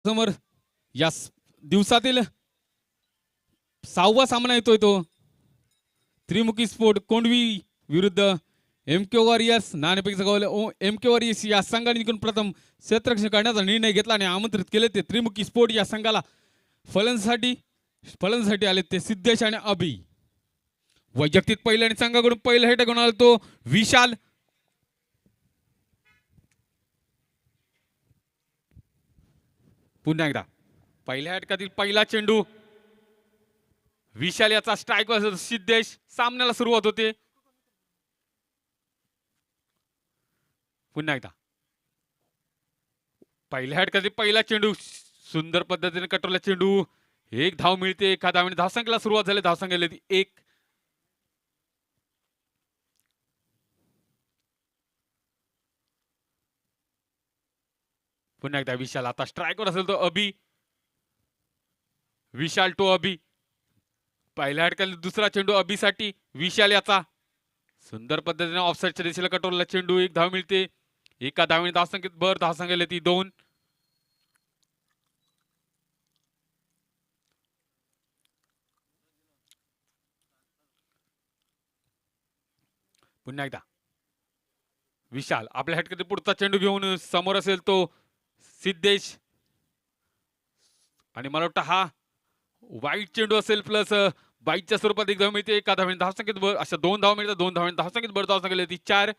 समोर या दिवसातील 6वा सामना येतोय तो त्रिमुखी स्पोर्ट कोंडवी विरुद्ध एमके वॉरियर्स. नाणेपेक्षा गोल एमके वॉरियर्स या संघाने जिंकून प्रथम क्षेत्ररक्षण करण्याचा निर्णय घेतला आणि आमंत्रित केले ते त्रिमुखी स्पोर्ट या संघाला. फलंदाजीसाठी आले ते सिद्धेश आणि अभि. वैयक्तिक पहिल्या आणि संघाकडून पहिला हेट घेऊन आला तो विशाल. पुन्हा एकदा पहिल्या षटकातील पहिला चेंडू विशाल याचा स्ट्राईक वाजत सिद्धेश. सामन्याला सुरुवात होते. पुन्हा एकदा पहिल्या षटकातील पहिला चेंडू सुंदर पद्धतीने कटवला चेंडू. एक धाव मिळते. एका धावाने धावसंख्येला सुरुवात झाली. धावसंख्या ती 1. पुन्हा एकदा विशाल आता स्ट्राईकवर असेल तो अभि. विशाल टू अभि. पहिल्या षटकातील दुसरा चेंडू अभिसाठी. विशाल याचा सुंदर पद्धतीने ऑफसाईडच्या दिशेला कटवलेला चेंडू. एक धाव मिळते. एका धावाने धावसंख्येत भर. धावसंख्या ती 2. पुन्हा एकदा विशाल आपल्या षटकातील पुढचा चेंडू घेऊन समोर असेल तो सिद्धेश. आणि मला वाटतं हा वाईट चेंडू असेल प्लस बाईटच्या स्वरूपात एक धाव मिळते. एका धावाने धावसंख्येत भर. अशा 2 धाव मिळतात. 2 धावाने धावसंख्येत भर. धावसंख्या ती 4.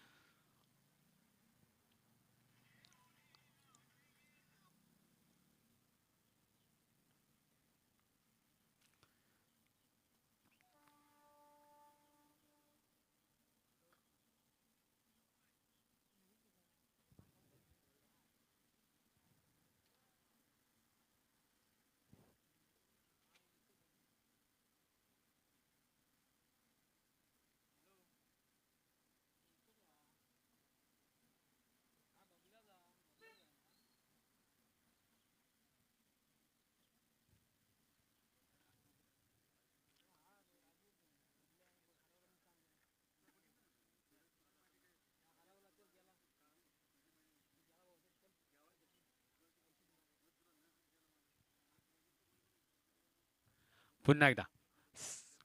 पुन्हा एकदा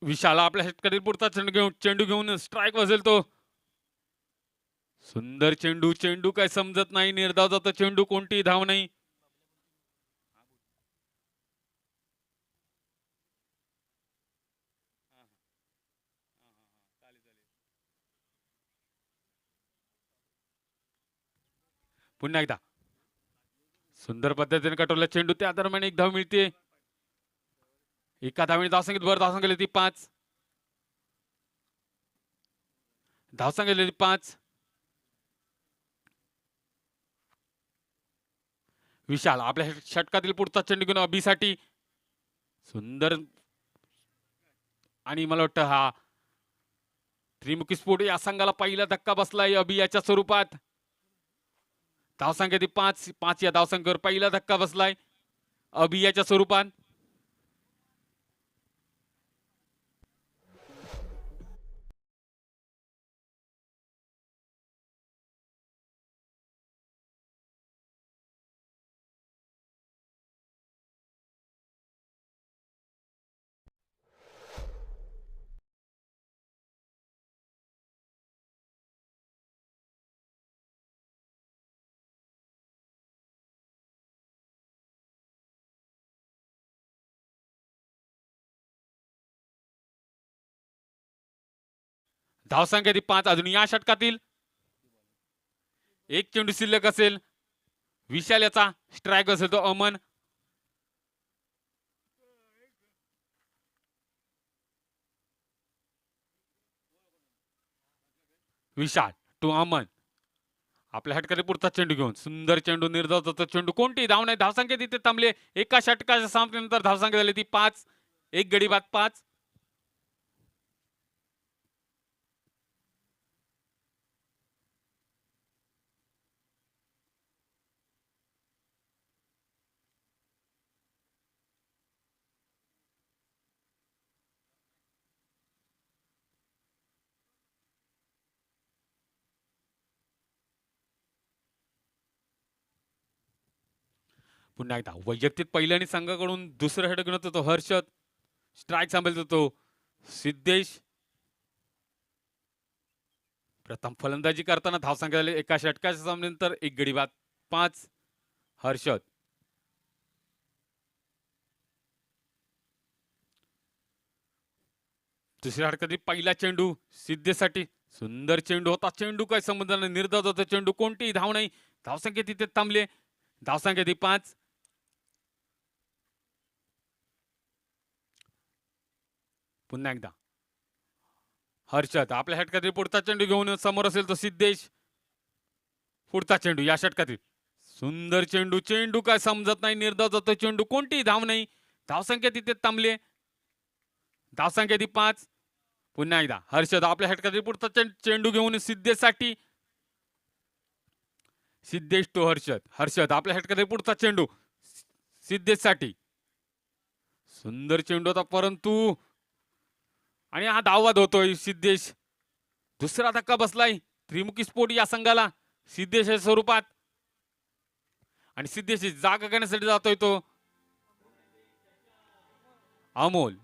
विशाल आपल्या षटकातील पुढचा चेंडू घेऊन स्ट्राईक वाजेल तो. सुंदर चेंडू. चेंडू काय समजत नाही. निर्धाव जातो चेंडू. कोणतीही धाव नाही. पुन्हा एकदा सुंदर पद्धतीने कटवला चेंडू. त्या दरम्यान एक धाव मिळते. एका धावेने धावसंख्येत भर. धावसंख्या ती 5. धावसंख्या 5. विशाल आपल्या षटकातील पुढचा चेंडू घेऊन अभिसाठी. सुंदर. आणि मला वाटतं हा त्रिमुखी स्पोर्ट या संघाला पहिला धक्का बसलाय अभि याच्या स्वरूपात. धावसंख्या ती 5. 5 या धावसंख्येवर पहिला धक्का बसलाय अभि याच्या स्वरूपात. धावसंख्या ती 5. अजून या षटकातील एक चेंडू शिल्लक असेल. विशाल याचा स्ट्राईक असेल तो अमन. विशाल टू अमन. आपल्या षटकातील पुढचा चेंडू घेऊन सुंदर चेंडू. निर्धाव जातो चेंडू. कोणती धाव नाही. धावसंख्या तिथे थांबले. एका षटकाच्या सामन्यानंतर धावसंख्या झाली ती 5. एक गडी बाद 5. पुन्हा एकदा वैयक्तिक पहिल्या आणि संघाकडून दुसरं षटक घेऊन तो हर्षद. स्ट्राईक सांभाळतो तो सिद्धेश. प्रथम फलंदाजी करताना धावसंख्या झाली एका षटकाच्या सामन्यानंतर एक गडी बाद 5 हर्षद. दुसऱ्या षटकातील पहिला चेंडू सिद्धेसाठी. सुंदर चेंडू होता. चेंडू काय संबंध नाही. निर्धाव होता चेंडू. कोणतीही धाव नाही. धावसंख्या तिथे थांबले. धावसंख्या ती 5. पुन्हा एकदा हर्षद आपल्या षटकातील पुढचा चेंडू घेऊन समोर असेल तो सिद्धेश. पुढचा चेंडू या षटकातील सुंदर चेंडू. चेंडू काय समजत नाही. निर्धाव जातो चेंडू. कोणतीही धाव नाही. धावसंख्या तिथे थांबले. धावसंख्या ती 5. पुन्हा एकदा हर्षद आपल्या षटकातील पुढचा चेंडू घेऊन सिद्धेशसाठी. सिद्धेश तो हर्षद. हर्षद आपल्या षटकातील पुढचा चेंडू सिद्धेशसाठी. सुंदर चेंडू होता परंतु आणि हा धाववाद होतोय. सिद्धेश दुसरा धक्का बसलाय. त्रिमुखी स्फोट या संघाला सिद्धेशच्या स्वरूपात. आणि सिद्धेशची जागा करण्यासाठी जातोय तो अमोल.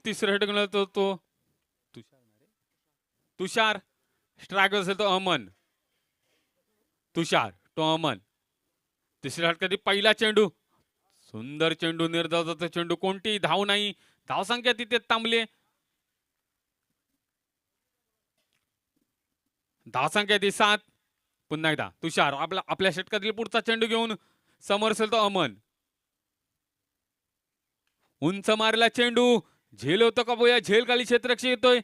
तिसऱ्या षटकाला तो तुषार. स्ट्राईक असेल तो अमन. तुषार तो अमन. तिसऱ्या षटकातील पहिला चेंडू. सुंदर चेंडू. निर्धाव चेंडू. कोणतीही धाव नाही. धावसंख्या तिथे थांबले. धावसंख्या ती 7. पुन्हा एकदा तुषार आपल्या षटकातील पुढचा चेंडू घेऊन समोर असेल तो अमन. उंच मारला चेंडू. झेल होतं का बोया. झेल खाली क्षेत्ररक्षक येतोय.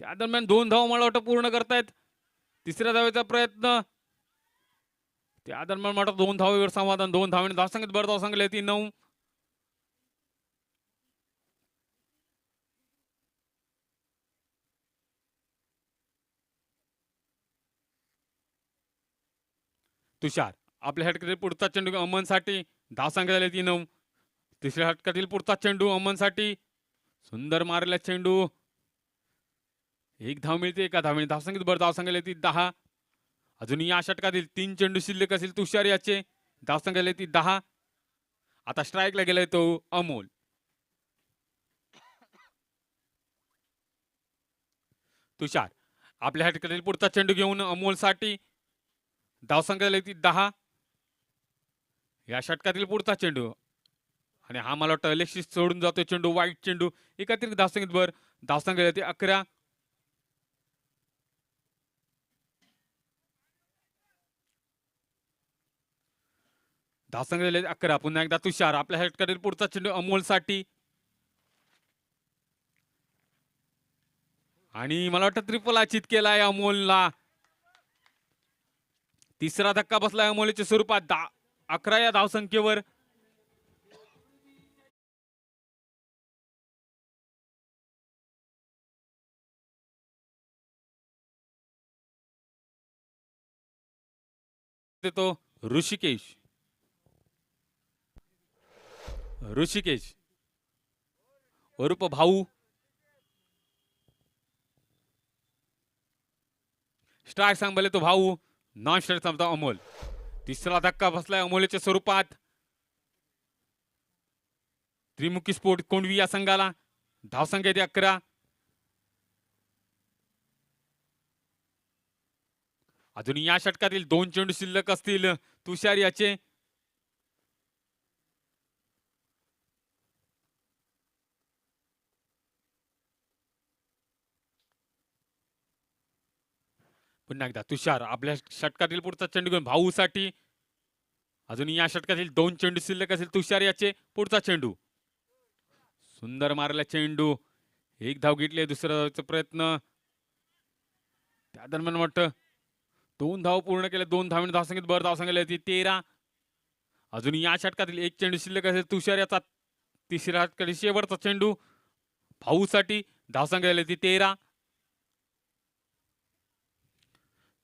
त्या दरम्यान 2 धाव मला वाटतं पूर्ण करतायत. तिसऱ्या धावेचा प्रयत्न. त्या दरम्यान मला 2 धावेवर समाधान. 2 धावांनी धावसंख्येत भर धावसंख्या ती 9. तुषार आपल्या षटकातील पुढचा चेंडू अमनसाठी. धावसंख्या झाली ती 9. तिसऱ्या षटकातील पुढचा चेंडू अमनसाठी. सुंदर मारला चेंडू. एक धाव मिळते. एका धावेने धावसंख्येत भर धावसंख्या ती 10. अजून या षटकातील 3 चेंडू शिल्लक असेल तुषार याचे. धावसंख्या ती 10. आता स्ट्राईकला गेलाय तो अमोल. तुषार आपल्या ह्या पुढचा चेंडू घेऊन अमोलसाठी धावसंख्या ती 10. या षटकातील पुढचा चेंडू आणि हा मला वाटतं अलेक्सिस सोडून जातोय चेंडू. वाईट चेंडू. एकत्रित धावसंख्येत भर. धावसंख्या ती 11. धावसंख्या 11. पुन्हा एकदा तुषार. आपल्या षटकातील पुढचा चेंडू अमोलसाठी आणि मला वाटतं ट्रिपल अचित केलाय अमोलला. तिसरा धक्का बसलाय अमोलच्या स्वरूपात 11 या धावसंख्येवर. तो ऋषिकेश उर्फ भाऊ. स्ट्राईक सांभाळले तो भाऊ. नॉन स्ट्राईक सांभाळतो अमोल. तिसरा धक्का बसलाय अमोलच्या स्वरूपात. त्रिमुखी स्पोर्ट कोंडवी या संघाला. धावसंख्या ती 11. अजून या षटकातील 2 चेंडू शिल्लक असतील तुषार याचे. पुन्हा एकदा तुषार. आपल्या षटकातील पुढचा चेंडू घेऊन भाऊसाठी. अजून या षटकातील 2 चेंडू शिल्लक असेल तुषार याचे. पुढचा चेंडू. सुंदर मारला चेंडू. एक धाव घेतली. दुसऱ्या धावचा प्रयत्न. त्या दरम्यान वाटतं 2 धाव पूर्ण केले. 2 धावांनी धावसंख्येत भर. धावसंख्या ती 13. अजून या षटकातील 1 चेंडू शिल्लक असेल तुषार याचा. तिसऱ्या षटकातील शेवटचा चेंडू भाऊसाठी. धावसंख्या ती 13.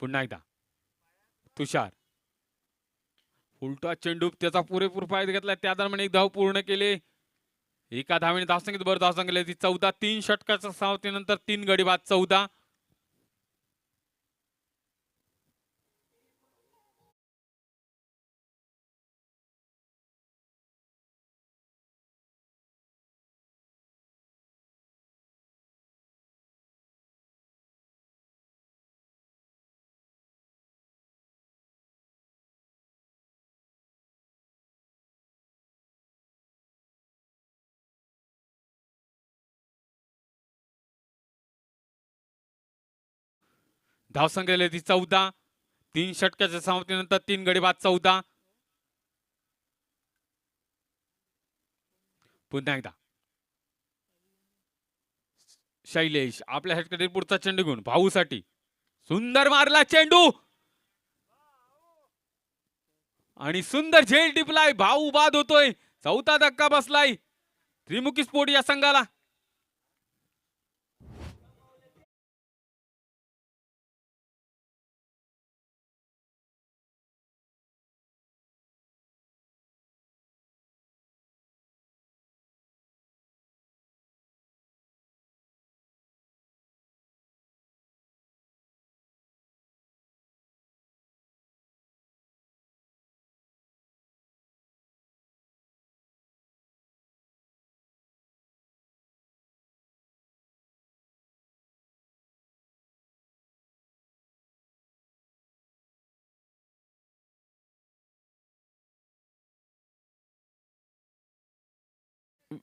पुन्हा एकदा तुषार. उलटा चेंडू. त्याचा पुरेपूर फायदा घेतला. त्या दरम्यान 1 धाव पूर्ण केले. एका धावेने धावसंख्येत भर. धावसंख्या ती 14. 3 षटकाच्या सावतीनंतर 3 गडी बाद 14. धावसंख्या ती 14. 3 षटकाच्या समाप्तीनंतर 3 गडी बाद 14. पुन्हा एकदा शैलेश. आपल्या षटकातील पुढचा चेंडू घेऊन भाऊसाठी. सुंदर मारला चेंडू आणि सुंदर झेल टिपलाय. भाऊ बाद होतोय. 4था धक्का बसलाय त्रिमुखी स्पोर्ट या संघाला.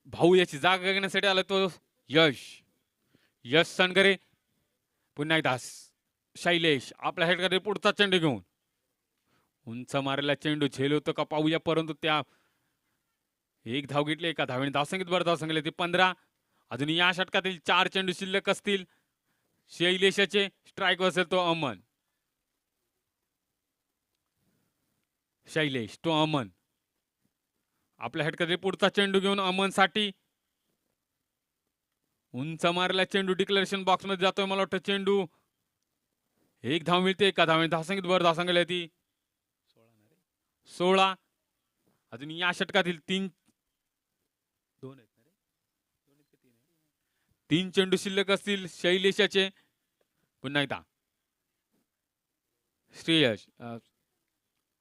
भाऊ याची जागा घेण्यासाठी आला तो यश सनगरे. पुन्हा एकदा शैलेश. आपल्या षटकातील पुढचा चेंडू घेऊन उंच मारलेला चेंडू झेल होतं का पाहूया. परंतु त्या 1 धाव घेतली. एका धावेने धावसंख्येत भर. धावसंख्या ती 15. अजून या षटकातील 4 चेंडू शिल्लक असतील शैलेशाचे. स्ट्राईक असेल तो अमन. शैलेश तो अमन. आपल्या षटकातील पुढचा चेंडू घेऊन अमनसाठी. उंच मारला चेंडू डिक्लेरेशन बॉक्स मध्ये जातोय. मला वाटतं चेंडू. 1 धाव मिळते. एका धावेने धावसंख्येत भर. धावसंख्या ती 16. अजून या षटकातील 3 चेंडू शिल्लक असतील शैलेशाचे. पुन्हा एकदा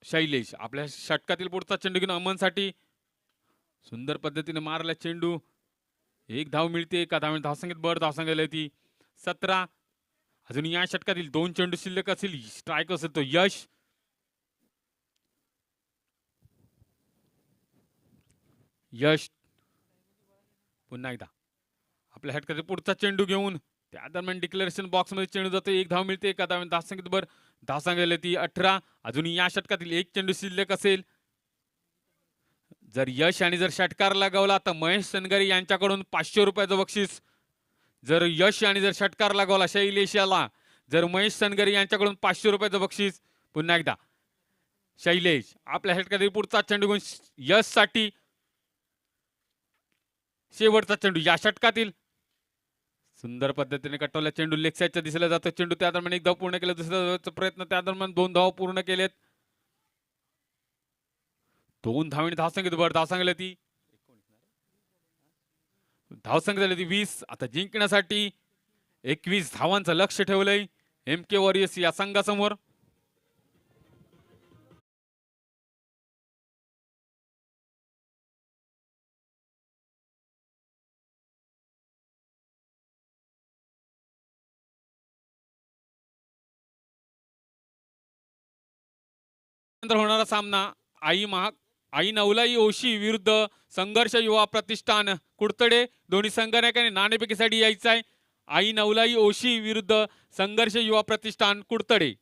शैलेश. आपल्या षटकातील पुढचा चेंडू घेऊन अमनसाठी. सुंदर पद्धतीने मारला चेंडू. 1 धाव मिळते. एका धावेने धावसंख्येत भर. धावसंख्या ती 17. अजून या षटकातील 2 चेंडू शिल्लक असतील. स्ट्राईक असेल तो यश. यश पुन्हा एकदा आपल्या षटकातील पुढचा चेंडू घेऊन त्या दरम्यान डिक्लेरेशन बॉक्स मध्ये चेंडू जातो. एक धाव मिळते. एका धाव धावसंख्येत बर धावसंख्या ती 18. अजून या षटकातील 1 चेंडू शिल्लक असेल. जर यश आणि जर षटकार लगावला तर महेश सनगरे यांच्याकडून 500 रुपयाचं बक्षीस. जर यश आणि जर षटकार लगावला शैलेश याला, जर महेश सनगरे यांच्याकडून 500 रुपयाचं बक्षीस. पुन्हा एकदा शैलेश आपल्या षटकातील पुढचा चेंडू घेऊन यश साठी शेवटचा चेंडू या षटकातील. सुंदर पद्धतीने कटवला चेंडू लेग साईडच्या दिशेला जातो. चेंडू त्या दरम्यान 1 धाव पूर्ण केला. दुसऱ्या धावेचा प्रयत्न त्या दरम्यान 2 धाव पूर्ण केलेत. 2 धावांनी धावसंख्येत भर. धावसंख्या ती धावसंख्या झाली ती 20. आता जिंकण्यासाठी 21 धावांचं लक्ष ठेवलंय MK वॉरियर्स या संघासमोर. होणारा सामना आई नवलाई ओशी विरुद्ध संघर्ष युवा प्रतिष्ठान कुडतडे. दोन्ही संघनायकांनी नाणेफेकीसाठी यायचं आहे. आई नवलाई ओशी विरुद्ध संघर्ष युवा प्रतिष्ठान कुडतडे.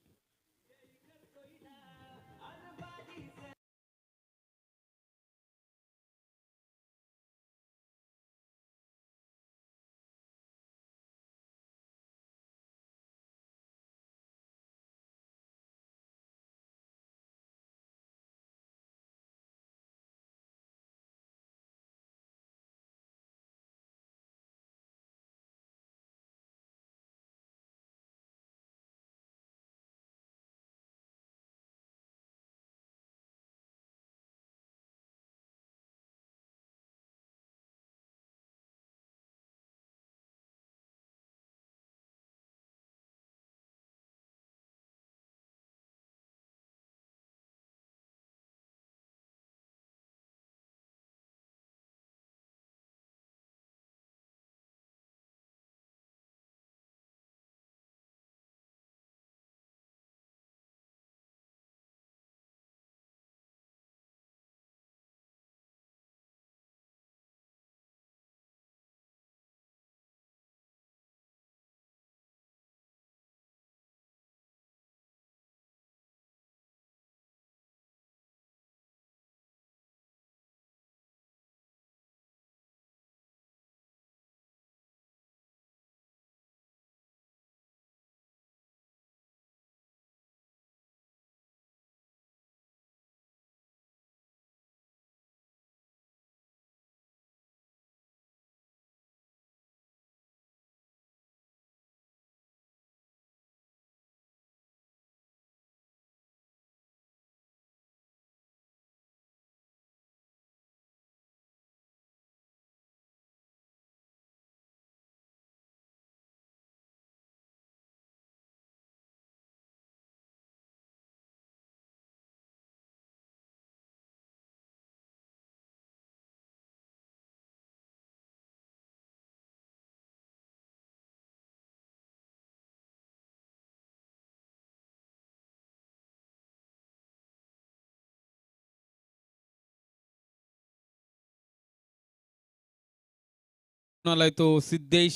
आलाय तो सिद्धेश.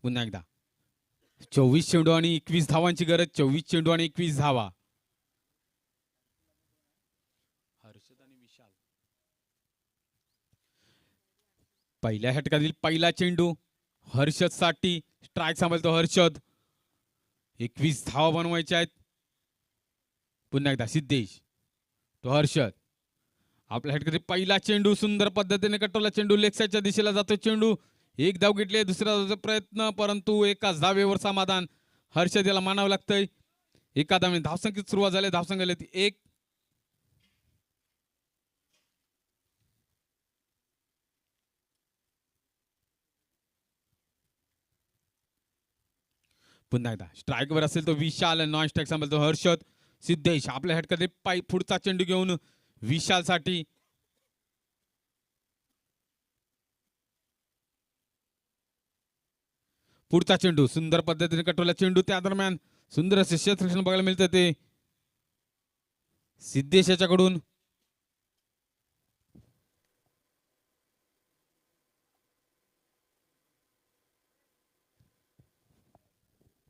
पुन्हा एकदा 24 चेंडू आणि 21 धावांची गरज. 24 चेंडू आणि 21 धावा. हर्षद आणि विशाल पहिल्या षटकातील पहिला चेंडू हर्षद साठी. स्ट्राईक सांभाळतो हर्षद. 21 धावा बनवायच्या आहेत. पुन्हा एकदा सिद्धेश तो हर्षद आपल्या षटकातील पहिला चेंडू सुंदर पद्धतीने कटवला. चेंडू लेग साईडच्या दिशेला जातो. चेंडू 1 धाव घेतले. दुसऱ्या धावचा प्रयत्न परंतु एकाच धावेवर समाधान. हर्षद याला मानावं लागतंय. एका धावेने धावसंख्येत सुरुवात झाली. धावसंख्या ती 1. पुन्हा एकदा स्ट्राईकवर असेल तो विशाल. नॉन स्ट्राईक सांभाळतो हर्षद. सिद्धेश आपल्या षटकातील पाय पुढचा चेंडू घेऊन विशालसाठी पुढचा चेंडू सुंदर पद्धतीने कटवला चेंडू त्या दरम्यान सुंदर असे क्षेत्ररक्षण बघायला मिळतं ते सिद्धेश याच्याकडून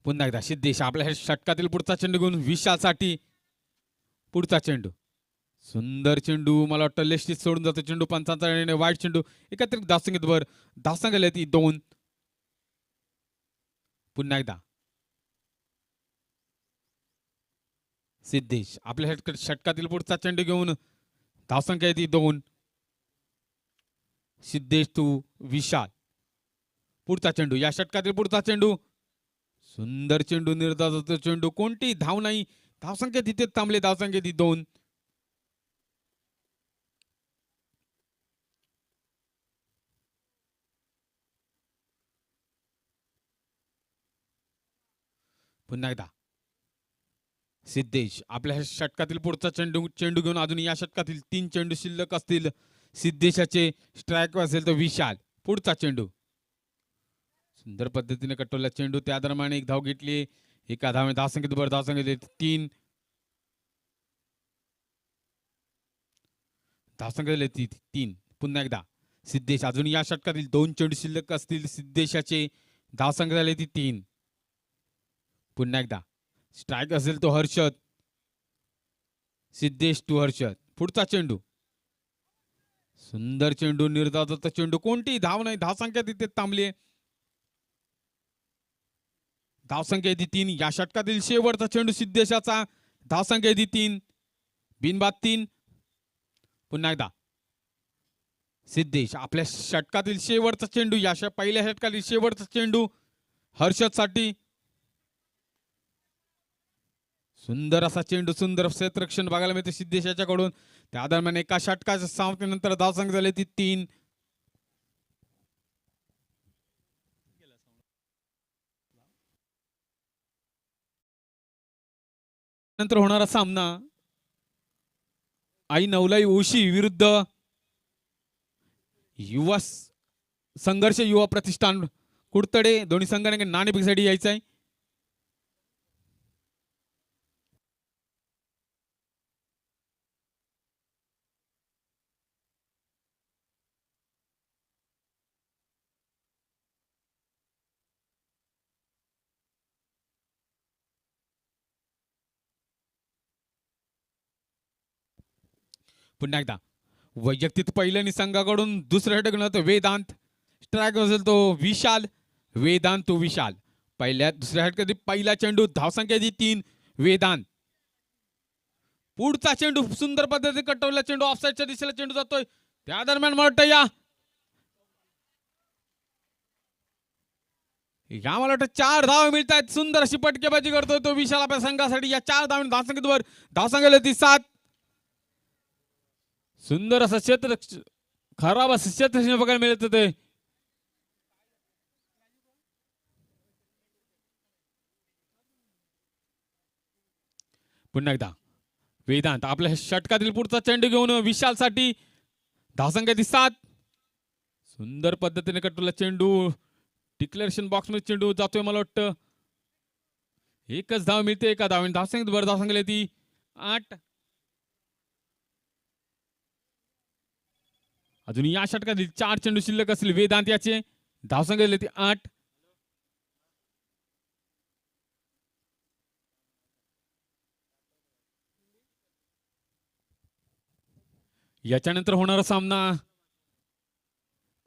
पुन्हा एकदा सिद्धेश आपल्या षटकातील पुढचा चेंडू घेऊन विशालसाठी पुढचा चेंडू सुंदर चेंडू मला वाटतं लेस्टीत सोडून जातो चेंडू पंचांचा निर्णय वाईट चेंडू एकत्रित धावसंख्येत भर धावसंख्या ती 2 पुन्हा एकदा सिद्धेश आपल्या षटकातील पुढचा चेंडू घेऊन धावसंख्या ती 2 सिद्धेश तू विशाल पुढचा चेंडू या षटकातील पुढचा चेंडू सुंदर चेंडू निर्धार चेंडू कोणती धाव नाही धावसंख्या तिथे थांबले धावसंख्या ती 2 पुन्हा एकदा सिद्धेश आपल्या षटकातील पुढचा चेंडू घेऊन अजून या षटकातील 3 चेंडू शिल्लक असतील सिद्धेशाचे स्ट्राईक असेल तर विशाल पुढचा चेंडू सुंदर पद्धतीने कटवला चेंडू त्या दरम्यान एक धाव घेतली एका धावे धावसंख्येत भर धावसंख्येत 3 धावसंख्येत 3 पुन्हा एकदा सिद्धेश अजून या षटकातील 2 चेंडू शिल्लक असतील सिद्धेशाचे धावसंख्या झाली ती 3 पुन्हा एकदा स्ट्राईक असेल तो हर्षद सिद्धेश टू हर्षद पुढचा चेंडू सुंदर चेंडू निर्धारित चेंडू कोणती धाव नाही धावसंख्या तिथे थांबली धावसंख्या ती 3 या षटकातील शेवटचा चेंडू सिद्धेशाचा धावसंख्या ती 3 बिनबाद 3 पुन्हा एकदा सिद्धेश आपल्या षटकातील शेवटचा चेंडू या पहिल्या षटकातील शेवटचा चेंडू हर्षद साठी सुंदर असा चेंडू सुंदर क्षेत्ररक्षण बघायला मिळते सिद्धेश याच्याकडून त्या दरम्यान एका षटकाच्या समाप्तीनंतर धावसंख्या झाली ती 3 नंतर होणारा सामना आई नवलाई ओशी विरुद्ध युवा संघर्ष युवा प्रतिष्ठान कुडतडे दोन्ही संघाने नाणेफेकीसाठी यायचं आहे पुन्हा एकदा वैयक्तिक पहिल्या संघाकडून दुसऱ्या षटकात वेदांत स्ट्राईक असेल तो विशाल वेदांत तो विशाल पहिल्या दुसऱ्या षटकात पहिला चेंडू धावसंख्या ती 3 वेदांत पुढचा चेंडू सुंदर पद्धतीने कटवला चेंडू ऑफसाईडच्या दिशेला चेंडू जातोय त्या दरम्यान मला मला वाटतं 4 धाव मिळत आहेत सुंदर अशी पटकेबाजी करतोय तो विशाल आपल्या संघासाठी या 4 धावसंख्येवर धावसंख्या ती 7 सुंदर असं क्षेत्र खराब असं क्षेत्र बघायला मिळत ते पुन्हा एकदा वेदांत आपल्या षटकातील पुढचा चेंडू घेऊन विशाल साठी धावसंख्या ती 7 सुंदर पद्धतीने कटवला चेंडू डिक्लेरेशन बॉक्स मध्ये चेंडू जातोय मला वाटतं एकच धाव मिळते एका धावेने धावसंख्येत भर धावसंख्या ती 8 अजून या षटकातील 4 चेंडू शिल्लक असतील वेदांत याचे धावसंख्या ती 8 याच्यानंतर होणारा सामना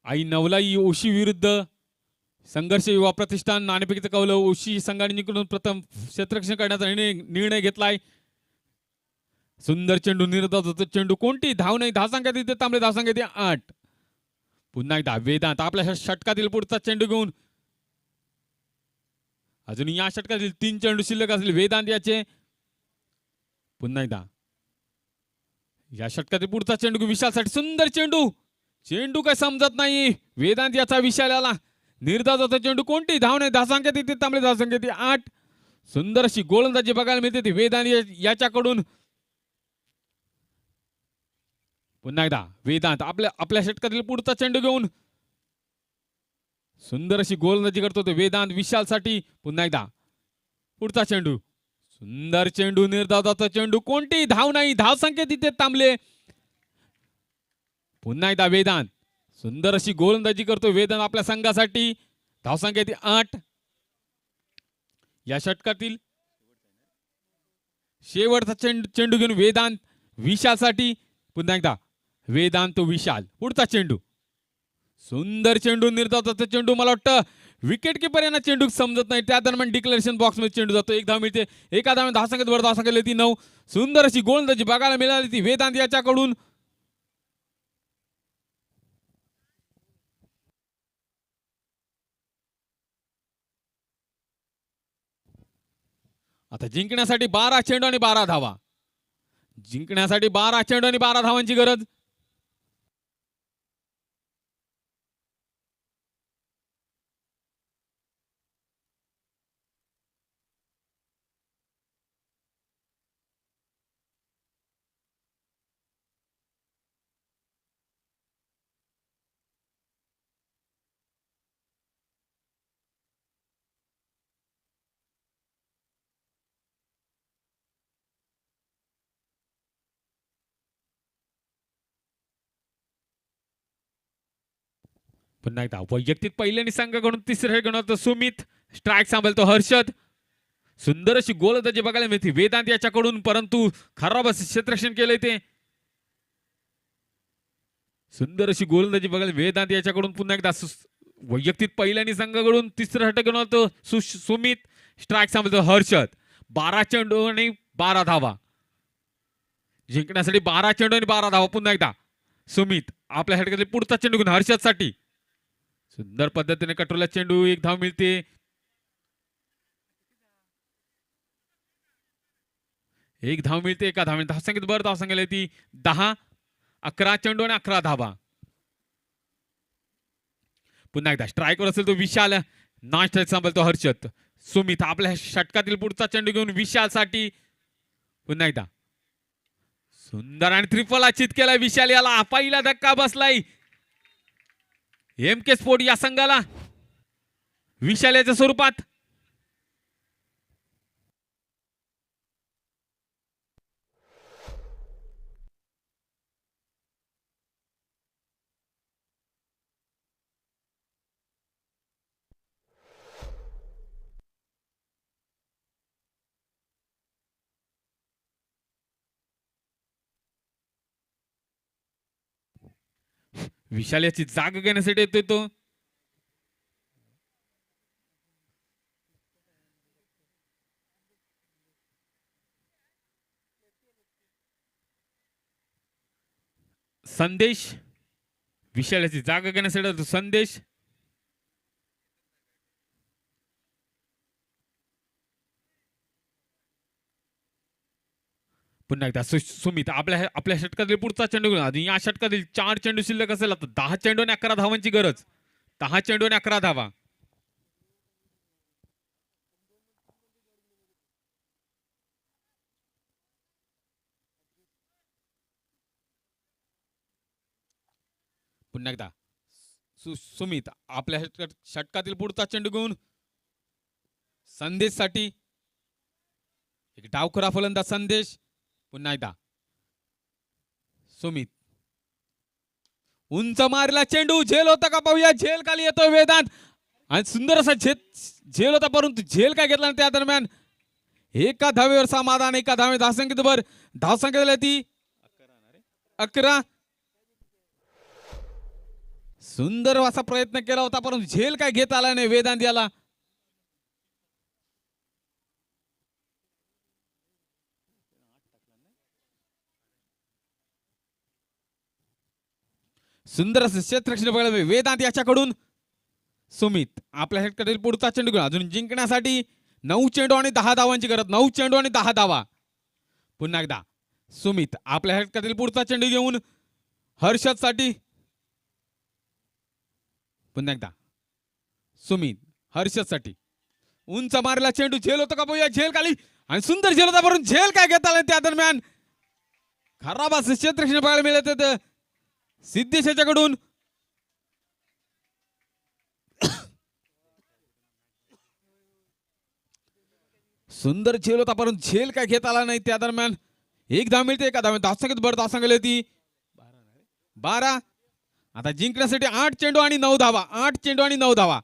आई नवलाई ओशी विरुद्ध संघर्ष युवा प्रतिष्ठान नाणेफेकीचं कौल ओशी संघाने जिंकून प्रथम क्षेत्ररक्षण करण्याचा निर्णय घेतलाय सुंदर चेंडू निर्धारित चेंडू कोणती धाव नाही धावसंख्या तिथे थांबले धावसंख्या ती 8 पुन्हा एकदा वेदांत आपल्या षटकातील पुढचा चेंडू घेऊन अजून या षटकातील 3 चेंडू शिल्लक असतील वेदांत याचे पुन्हा एकदा या षटकातील पुढचा चेंडू विशालसाठी सुंदर चेंडू काय समजत नाही वेदांत याचा विशाल आला निर्धारित चेंडू कोणती धाव नाही धावसंख्या तिथे थांबले धावसंख्या ती 8 सुंदर अशी गोलंदाजी बघायला मिळते ती वेदांत याच्याकडून. पुन्हा एकदा वेदांत आपल्या षटकातील पुढचा चेंडू घेऊन सुंदर अशी गोलंदाजी करतो तो वेदांत विशालसाठी. पुन्हा एकदा पुढचा चेंडू, सुंदर चेंडू, निर्धावाचा चेंडू, कोणती धाव नाही, धाव संख्या तिथे थांबले. पुन्हा एकदा वेदांत सुंदर अशी गोलंदाजी करतो वेदांत आपल्या संघासाठी. धावसंख्या ती 8. या षटकातील शेवटचा चेंडू घेऊन वेदांत विशालसाठी. पुन्हा एकदा वेदांत विशाल, पुढचा चेंडू, सुंदर चेंडू, निर्धावाचा चेंडू. मला वाटतं विकेट किपर यांना चेंडू समजत नाही, त्या दरम्यान डिक्लेरेशन बॉक्स मध्ये चेंडू जातो. एक धाव मिळते, एका धाव धावसंख्येत वर धावसंख्या ती 9. सुंदर अशी गोलंदाजी बघायला मिळाली ती वेदांत याच्याकडून. आता जिंकण्यासाठी 12 चेंडू आणि 12 धावा. जिंकण्यासाठी 12 चेंडू आणि 12 धावांची गरज. पुन्हा एकदा वैयक्तिक पहिल्याने संघाकडून तिसऱ्या गणात सुमित, स्ट्राईक सांभाळतो हर्षद. सुंदर अशी गोलंदाजी बघायला मिळते वेदांत याच्याकडून, परंतु खराब असे क्षेत्ररक्षण केलंय ते. सुंदर अशी गोलंदाजी बघायला वेदांत याच्याकडून. पुन्हा एकदा वैयक्तिक पहिल्याने संघाकडून तिसऱ्या गणात सुमित, स्ट्राईक सांभाळतो हर्षद. 12 चेंडू आणि 12 धावा. जिंकण्यासाठी 12 चेंडू आणि 12 धावा. पुन्हा एकदा सुमित आपल्या षटकातील पुढचा चेंडू घेऊन हर्षदसाठी. सुंदर पद्धतीने कटोला चेंडू, एक धाव मिळते. एक धाव मिळते, एका धाव धावसंख्येत बरं धावसंख्या ती 10. 11 चेंडू आणि 11 धावा. पुन्हा एकदा स्ट्राईकवर असेल तो विशाल, नॉन स्ट्राईक सांभाळतो हर्षद. सुमित आपल्या षटकातील पुढचा चेंडू घेऊन विशालसाठी. पुन्हा एकदा सुंदर आणि ट्रिपल अचित केला विशाल, याला पहिला धक्का बसलाय एमके स्पोर्ट या संघाला विशाल याच्या स्वरूपात. विशाल याची जागा घेण्यासाठी येतोय तो. संदेश विशाल याची जागा घेण्यासाठी येतो संदेश. पुन्हा एकदा सुमित आपल्या षटकातील पुढचा चेंडू घेऊन. या षटकातील 4 चेंडू शिल्लक असेल, आता 10 चेंडू आणि 11 धावांची गरज. 10 चेंडू आणि 11 धावा. पुन्हा एकदा सुमित आपल्या षटकातील पुढचा चेंडू घेऊन संदेश साठी. एक डावखुरा फलंदाज संदेश. पुन्हा एकदा सुमित, उंच मारला चेंडू, झेल होता का पाहूया. झेल खाली येतोय वेदांत आणि सुंदर असा झेल होता, परंतु झेल काय घेतला त्या दरम्यान एका धावेवर समाधान. एका धावे धावसंख्येत वर धावसंख्या दिली ती 11. सुंदर असा प्रयत्न केला होता, परंतु झेल काय घेत आला नाही वेदांत याला. सुंदर असं क्षेत्ररक्षण बघायला वेदांत याच्याकडून. सुमित आपल्या षटकातील पुढचा चेंडू घेऊन अजून जिंकण्यासाठी 9 चेंडू आणि 10 धावांची गरज. 9 चेंडू आणि 10 धावा. पुन्हा एकदा सुमित आपल्या षटकातील पुढचा चेंडू घेऊन हर्षद साठी. पुन्हा एकदा सुमित हर्षद साठी. उंच मारला चेंडू, झेल होतो का पाहूया, झेल खाली आणि सुंदर झेल होता, परंतु झेल काय घेता आला त्या दरम्यान खराब असं क्षेत्ररक्षण पाहायला मिळत होतं सिद्धेश याच्याकडून. सुंदर झेल होता परंतु झेल काय घेता आला नाही त्या दरम्यान. एक धाव मिळते, एका धाव धावसंख्येत भर धावसंख्या होती 12. आता जिंकण्यासाठी 8 चेंडू आणि 9 धावा, 8 चेंडू आणि 9 धावा.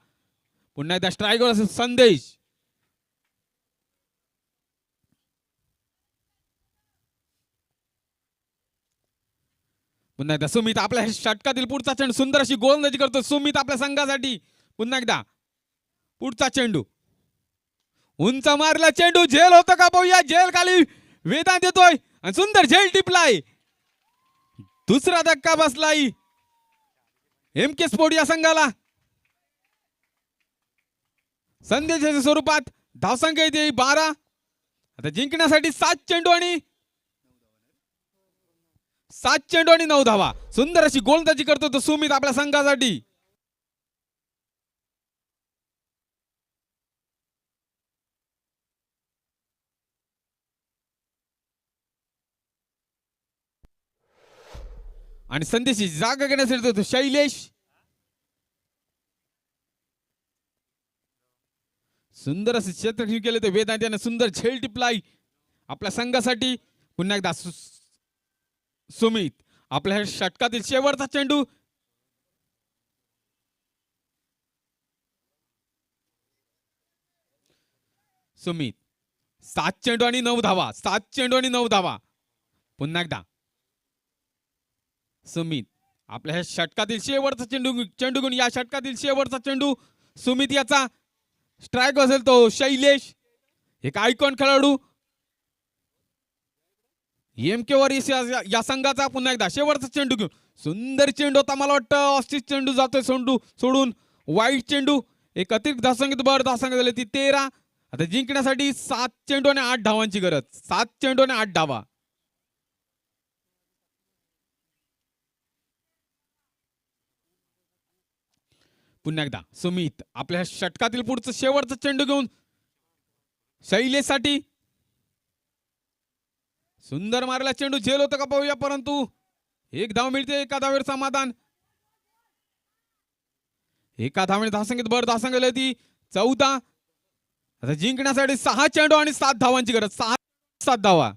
पुन्हा एकदा स्ट्रायकर असेल संदेश. पुन्हा एकदा सुमित आपल्या षटकातील पुढचा चेंडू, सुंदर अशी गोलंदाजी करतो सुमित आपल्या संघासाठी. पुन्हा एकदा पुढचा चेंडू, उंच मारला चेंडू, झेल होतं का पाहूया, झेल खाली वेदांत येतोय आणि सुंदर झेल टिपलाय. दुसरा धक्का बसलाय MK स्पोर्ट या संघाला. संदेशाच्या स्वरूपात धावसंख्या येते 12. आता जिंकण्यासाठी 7 चेंडू आणि 9 धावा. सुंदर अशी गोलंदाजी करतो तो सुमित आपल्या संघासाठी. आणि संदेशी जागा घेण्यासाठी तो शैलेश. सुंदर असे क्षेत्ररक्षण केले ते वेदांत याने, सुंदर झेल टिपलाय आपल्या संघासाठी. पुन्हा एकदा सुमित आपल्या षटकातील शेवटचा चेंडू, सुमित 7 चेंडू आणि 9 धावा, 7 चेंडू आणि 9 धावा. पुन्हा एकदा सुमित आपल्या ह्या षटकातील शेवटचा चेंडू घेऊन, या षटकातील शेवटचा चेंडू सुमित याचा. स्ट्राईक असेल तो शैलेश, एक आयकॉन खेळाडू MK वॉरियर्स या संघाचा. पुन्हा एकदा शेवटचा चेंडू घेऊन, सुंदर चेंडू होता, मला वाटतं ऑस्टिस चेंडू जातोय सोडून वाईट चेंडू. एक अतिरिक्त धावसंख्येत भर धावसंख्या झाली ती 13. आता जिंकण्यासाठी 7 चेंडू आणि 8 धावांची गरज, 7 चेंडू आणि 8 धावा. पुन्हा एकदा सुमित आपल्या षटकातील पुढचं शेवटचा चेंडू घेऊन शैलेशसाठी. सुंदर मारला चेंडू, झेल होतं का पाहूया, परंतु एक धाव मिळते, एका धावेवर समाधान. एका धावेने धावसंख्येत भर धावसंख्या होती 14. आता जिंकण्यासाठी 6 चेंडू आणि 7 धावांची गरज, 6-7 धावा.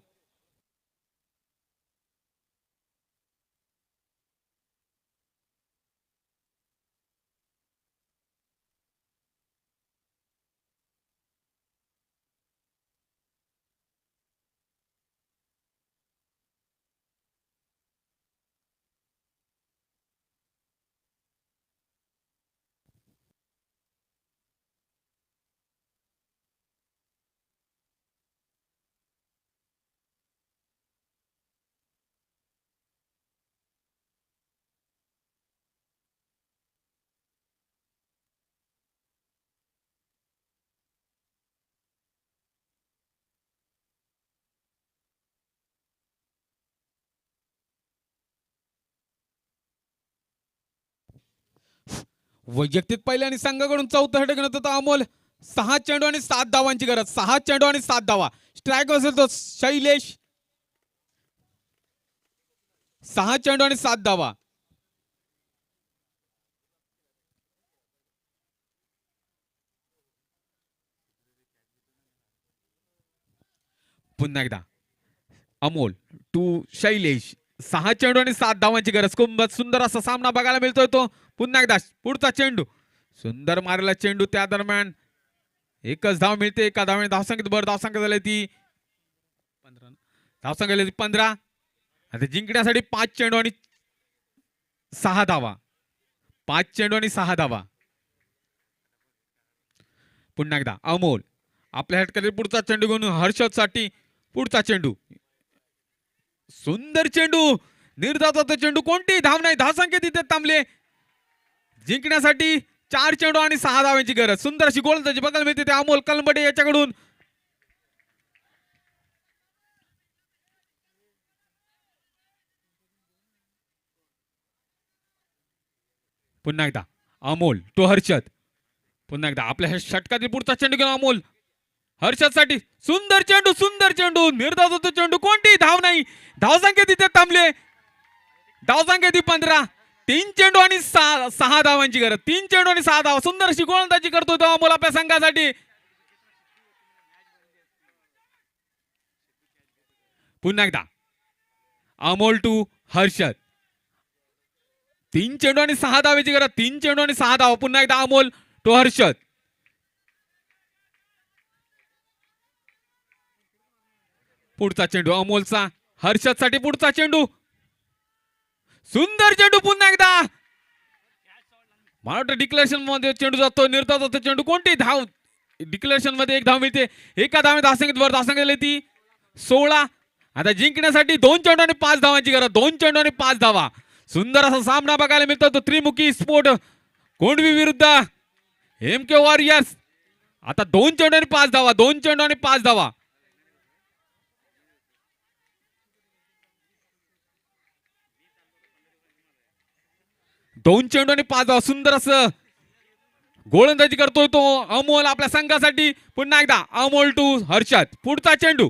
वैयक्तिक पहिल्या आणि संघाकडून चौथा षटक घेण्यात होता अमोल. 6 चेंडू आणि 7 धावांची गरज, 6 चेंडू आणि 7 धावा. स्ट्राईक असेल तो शैलेश, 6 चेंडू आणि 7 धावा. पुन्हा एकदा अमोल टू शैलेश, 6 चेंडू आणि 7 धावांची गरज. खूप सुंदर असा सामना बघायला मिळतोय तो. पुन्हा एकदा पुढचा चेंडू, सुंदर मारला चेंडू, त्या दरम्यान एकच धाव मिळते, एका धावेने धावसंख्येत भर धावसंख्या झाली ती 15. धावसंख्या झाली 15. आता जिंकण्यासाठी 5 चेंडू आणि 6 धावा, 5 चेंडू आणि 6 धावा. पुन्हा एकदा अमोल आपल्या षटकातील पुढचा चेंडू घेऊन हर्षद साठी. पुढचा चेंडू, सुंदर चेंडू, निर्धावाचा चेंडू, कोणतीही धाव नाही, धावसंख्या तिथे थांबले. जिंकण्यासाठी 4 चेंडू आणि 6 धावांची गरज. सुंदर अशी गोलंदाजी बघायला मिळते ते अमोल कलंबडे याच्याकडून. पुन्हा एकदा अमोल टू हर्षद. पुन्हा एकदा आपल्या ह्या षटकातील पुढचा चेंडू घेऊन अमोल हर्षदसाठी सुंदर चेंडू निर्धाव होतो चेंडू कोणती धाव नाही धावसंख्या तिथे थांबले धावसंख्या ती 15 3 चेंडू आणि 6 धावांची गरज 3 चेंडू आणि 6 धावा सुंदर अशी गोलंदाजी करतो तो अमोल आपल्या संघासाठी पुन्हा एकदा अमोल टू हर्षद 3 चेंडू आणि 6 धावेची गरज 3 चेंडू आणि 6 धावा पुन्हा एकदा अमोल टू हर्षद पुढचा चेंडू अमोलचा हर्षद साठी पुढचा चेंडू सुंदर चेंडू पुन्हा एकदा मला वाटतं डिक्लेरेशन मध्ये चेंडू जातो निर्धाव होतो चेंडू कोणती धाव डिक्लेरेशन मध्ये एक धाव मिळते एका धावेत धावसंख्येत ती 16 आता जिंकण्यासाठी 2 चेंडू आणि 5 धावांची गरज 2 चेंडू आणि 5 धावा सुंदर असा सामना बघायला मिळतो तो त्रिमुखी स्पोर्ट कोंडवी विरुद्ध एमके वॉरियर्स आता 2 चेंडू आणि 5 धावा 2 चेंडू आणि 5 धावा दोन चेंडू आणि 5 धावा सुंदर असं गोलंदाजी करतोय तो अमोल आपल्या संघासाठी पुन्हा एकदा अमोल टू हर्षद पुढचा चेंडू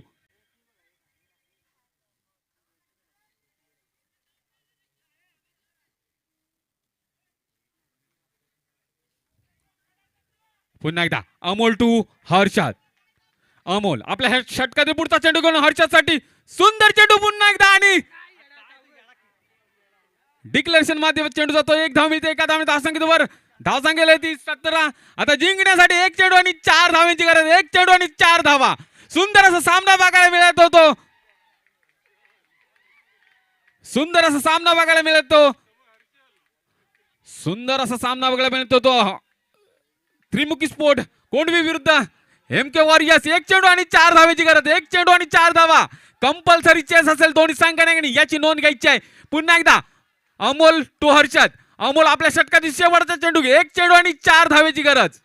पुन्हा एकदा अमोल टू हर्षद अमोल आपल्या षटकातील पुढचा चेंडू घेऊन हर्षदसाठी सुंदर चेंडू पुन्हा एकदा आणि डिक्लेरेशन मध्ये चेंडू जातो एक धाव मिळते एका धावेत धावसंख्येवर धावसंख्येला ती 17 आता जिंकण्यासाठी 1 चेंडू आणि 4 धावांची गरज 1 चेंडू आणि 4 धावा सुंदर असा सामना बघायला मिळत होतो सुंदर असा सामना बघायला मिळतो तो त्रिमुखी स्पोर्ट कोंडवी विरुद्ध एमके वॉरियर्स 1 चेंडू आणि 4 धावेची गरज 1 चेंडू आणि 4 धावा कंपल्सरी चेस असेल दोन्ही संघाने याची नोंद घ्यायची आहे पुन्हा एकदा अमोल टू हर्षद अमोल आपल्या षटकातील शेवटचा चेंडू घे 1 चेंडू आणि 4 धावेची गरज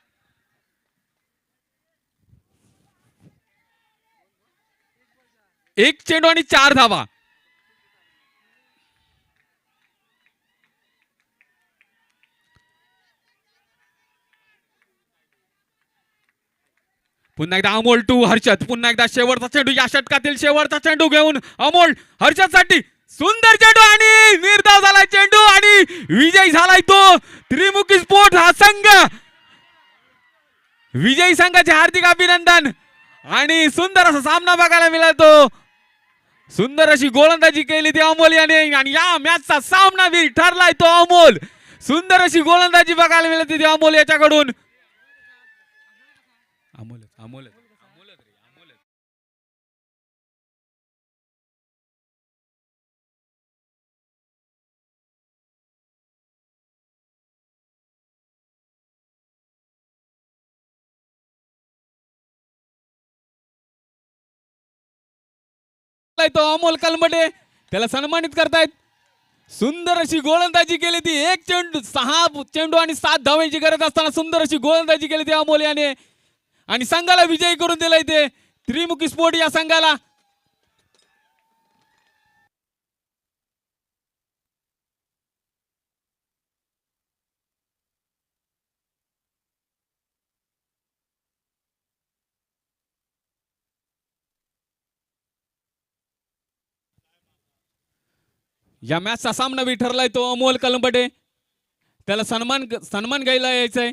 एक चेंडू आणि 4 धावा पुन्हा एकदा अमोल टू हर्षद पुन्हा एकदा शेवटचा चेंडू या षटकातील शेवटचा चेंडू घेऊन अमोल हर्षद साठी सुंदर चेंडू आणि निर्धाव झालाय चेंडू आणि विजयी झालाय तो त्रिमुखी स्पोर्ट हा संघ विजयी संघाचे हार्दिक अभिनंदन आणि सुंदर असा सामना बघायला मिळतो सुंदर अशी गोलंदाजी केली ती अमोल याने आणि या मॅचचा सामनावीर ठरलाय तो अमोल सुंदर अशी गोलंदाजी बघायला मिळते ती अमोल याच्याकडून अमोल तो अमोल कलमडे त्याला सन्मानित करतायत सुंदर अशी गोलंदाजी केली ती 1 चेंडू 6 चेंडू आणि 7 धावांची गरज असताना सुंदर अशी गोलंदाजी केली ती अमोल याने आणि संघाला विजयी करून दिलाय ते त्रिमुखी स्पोर्ट या संघाला या मॅचचा सामना बी ठरलाय तो अमोल कलंबटे त्याला सन्मान घ्यायला यायचंय